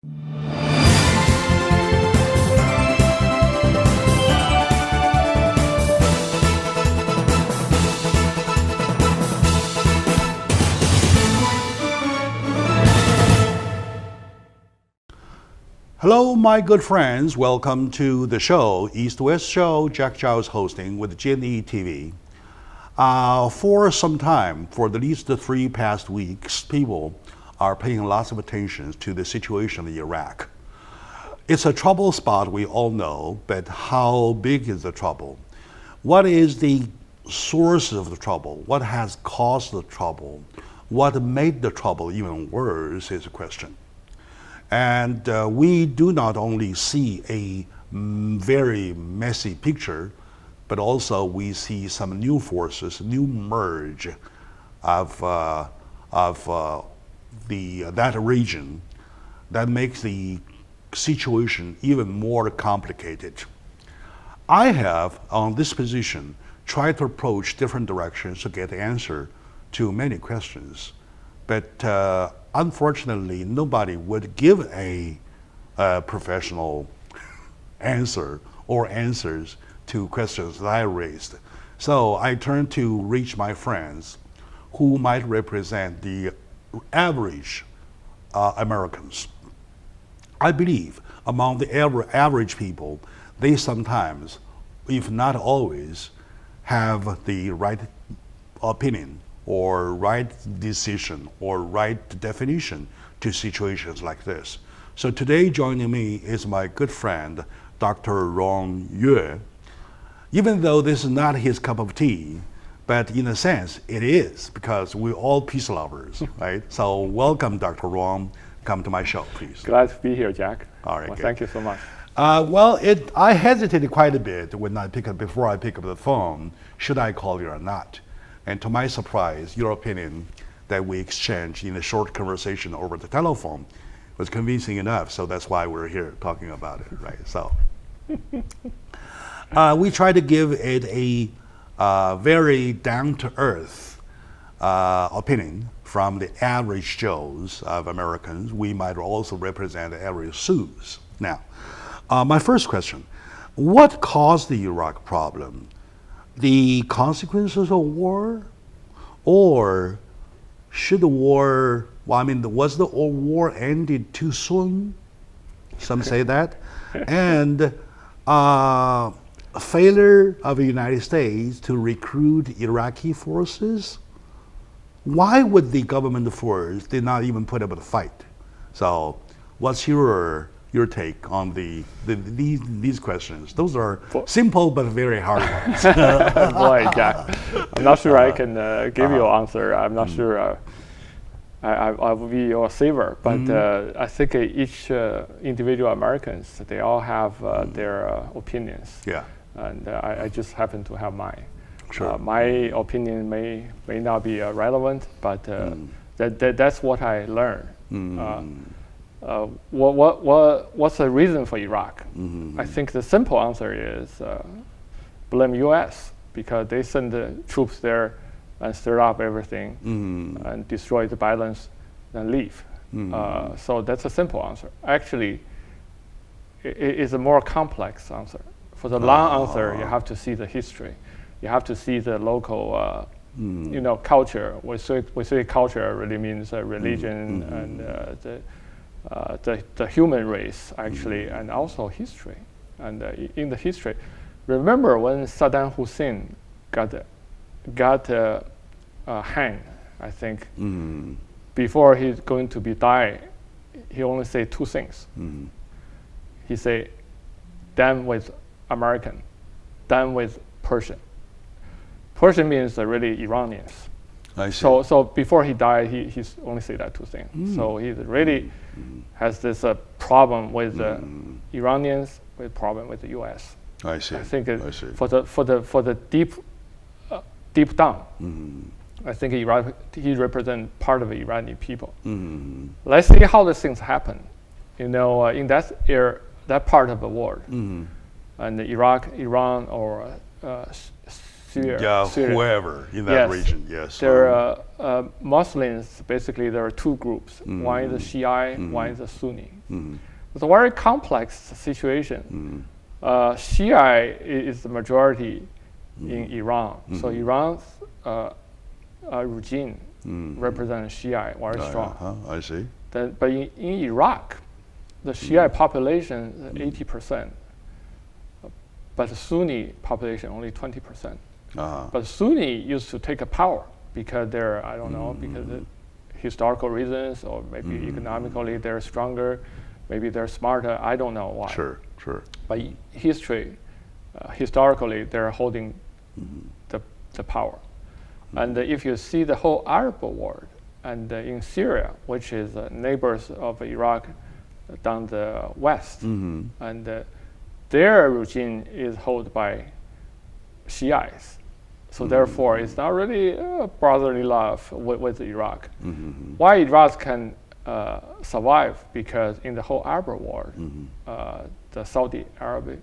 Hello, my good friends. Welcome to the show, East-West Show. Jack Zhao is hosting with G&E TV. For some time, for at least the 3 past weeks, people are paying lots of attention to the situation in Iraq. It's a trouble spot, we all know, but how big is the trouble? What is the source of the trouble? What has caused the trouble? What made the trouble even worse is a question. And we do not only see a very messy picture, but also we see some new forces, new merge of that region that makes the situation even more complicated. I have, on this position, tried to approach different directions to get the answer to many questions, but unfortunately, nobody would give a professional answer or answers to questions that I raised. So I turned to reach my friends who might represent the average Americans. I believe among the average people, they sometimes, if not always, have the right opinion or right decision or right definition to situations like this. So today joining me is my good friend, Dr. Ron Yue. Even though this is not his cup of tea, but in a sense it is, because we're all peace lovers, right? So welcome, Dr. Ron. Come to my show, please. Glad to be here, Jack. All right, well, thank you so much. I hesitated quite a bit before I pick up the phone, should I call you or not? And to my surprise, your opinion that we exchanged in a short conversation over the telephone was convincing enough, so that's why we're here talking about it, right? So we try to give it a very down-to-earth opinion from the average Joes of Americans. We might also represent the average Sioux. Now, my first question, what caused the Iraq problem? The consequences of war, or should the war, was the war ended too soon? Some say that. And failure of the United States to recruit Iraqi forces? Why would the government force did not even put up a fight? So what's your take on these questions? Those are simple but very hard ones. Boy, Jack, I'm not sure I can give you an answer. I'm not sure I will be your saver, but I think each individual Americans, they all have their opinions. Yeah. And I just happen to have mine. Sure. My opinion may not be relevant, but that's what I learned. What's the reason for Iraq? I think the simple answer is blame U.S. because they send the troops there and stir up everything and destroy the balance and leave. So that's a simple answer. Actually, it is a more complex answer. For the long answer, you have to see the history. You have to see the local culture. We say culture really means religion and the human race, actually, and also history. And in the history, remember when Saddam Hussein got hanged, I think, before he's going to be die, he only said 2 things. He said, done with American, done with Persian. Persian means really Iranians. I see. So before he died, he only said that 2 things. So he really has this problem with the Iranians, with problem with the U.S. I see. I think for the deep down, I think he represents part of the Iranian people. Let's see how these things happen. In that part of the world, and Iraq, Iran, or Syria. Whoever in that region, yes. There are Muslims, basically there are two groups. One is the Shia, one is the Sunni. It's a very complex situation. Shia is the majority in Iran. So Iran's regime represents Shia very strong. I see. But in Iraq, the Shia population is 80%. But the Sunni population only 20%. But Sunni used to take a power because they're, I don't know, because of historical reasons or maybe economically they're stronger, maybe they're smarter, I don't know why. Sure. But historically, they're holding the power. And if you see the whole Arab world, and in Syria, which is neighbors of Iraq down the west, and their regime is held by Shiites. So therefore, it's not really brotherly love with Iraq. Why Iraq can survive? Because in the whole Arab world, the Saudi Arabia,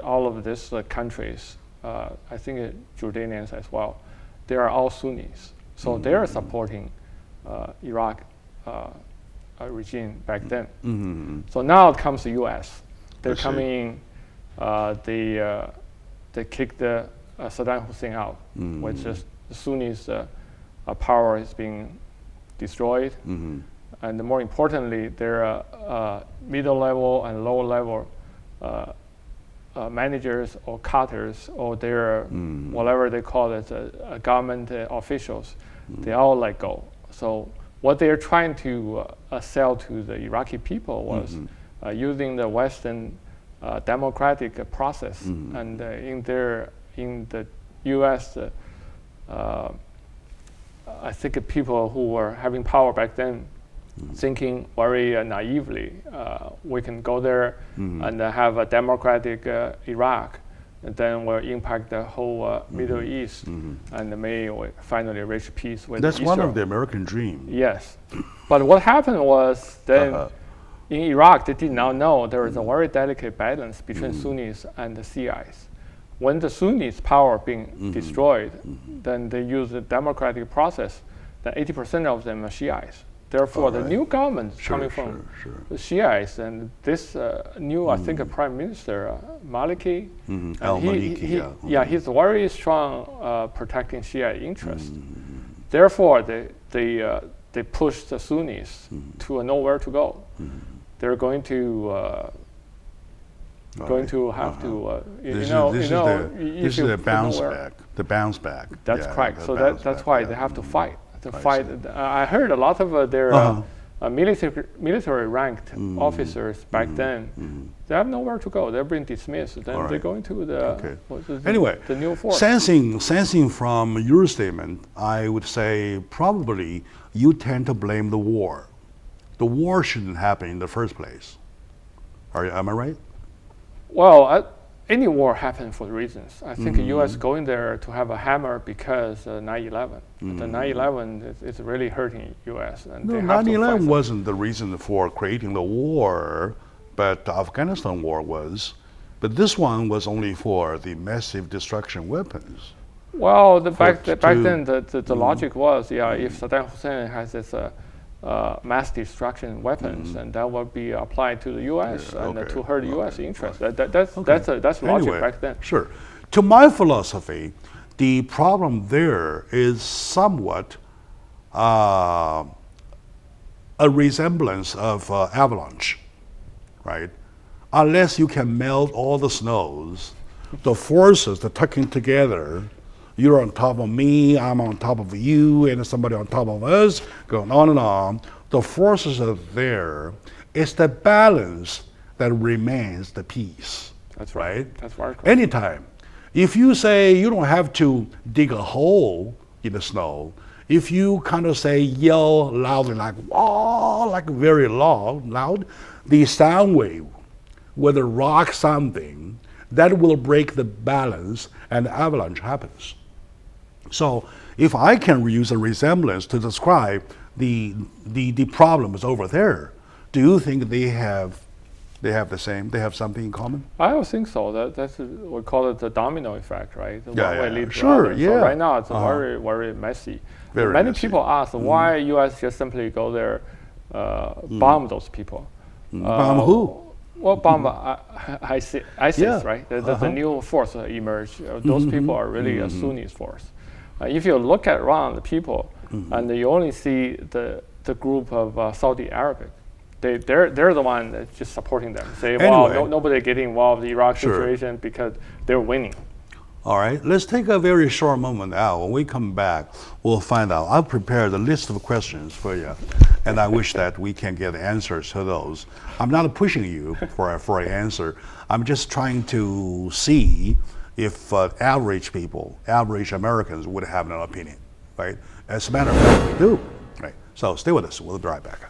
all of these countries, I think Jordanians as well, they are all Sunnis. So they are supporting Iraq regime back then. So now it comes to U.S. They're coming in, they kicked Saddam Hussein out, which is the Sunnis' power is being destroyed. And more importantly, there are middle level and lower level managers or cutters or their whatever they call it, government officials, they all let go. So what they're trying to sell to the Iraqi people was using the Western democratic process, and in the U.S., I think people who were having power back then, thinking very naively, we can go there and have a democratic Iraq, and then will impact the whole Middle East, and may finally reach peace with That's Israel. one of the American dreams. Yes, but what happened was then in Iraq, they did not know there was a very delicate balance between Sunnis and the Shiites. When the Sunnis' power being destroyed, then they use the democratic process. Then 80% of them are Shiites. Therefore, the new government coming from the Shiites, and this new, I think, Prime Minister Maliki, he's very strong protecting Shia interests. Therefore, they push the Sunnis to nowhere to go. They're going to have to, this is the bounce back. The bounce back. That's correct. So that's why they have to fight. I heard a lot of their military ranked officers back then. They have nowhere to go. They're being dismissed. Then they're going to the new force. Sensing from your statement, I would say probably you tend to blame the war. The war shouldn't happen in the first place. Am I right? Well, any war happens for reasons. I think the U.S. going there to have a hammer because 9/11. The 9/11 is really hurting U.S. And no, 9/11 wasn't the reason for creating the war, but the Afghanistan war was. But this one was only for the massive destruction weapons. Well, back then the logic was, if Saddam Hussein has this mass destruction weapons, and that will be applied to the U.S. and to hurt U.S. interests. That's logic back then. Sure. To my philosophy, the problem there is somewhat a resemblance of Avalanche, right? Unless you can melt all the snows, the forces that tucking together. You're on top of me, I'm on top of you, and somebody on top of us, going on and on. The forces are there. It's the balance that remains the peace. That's right. That's right. Anytime. If you say you don't have to dig a hole in the snow, if you kind of say yell loudly like, wah, like very loud, the sound wave will rock something, that will break the balance and avalanche happens. So if I can use a resemblance to describe the problems over there, do you think they have They have the same. They have something in common. I don't think so. That's we call it the domino effect, right? The Yeah, one way yeah. leads to Sure, others. yeah. So right now it's Uh-huh. very, very messy. Very Many messy. people ask why U.S. just simply go there, bomb those people. Bomb who? Well, bomb ISIS, Yeah. right? There's a new force emerged. Those people are really a Sunni force. If you look at around the people, and you only see the group of Saudi Arabic, they're the one that's just supporting them. Say, well, Anyway. nobody getting involved in the Iraq Sure. situation because they're winning. All right, let's take a very short moment now. When we come back, we'll find out. I've prepared a list of questions for you, and I wish that we can get answers to those. I'm not pushing you for an answer. I'm just trying to see if average people, average Americans would have an opinion, right? As a matter of fact, we do. Right. So stay with us. We'll be right back.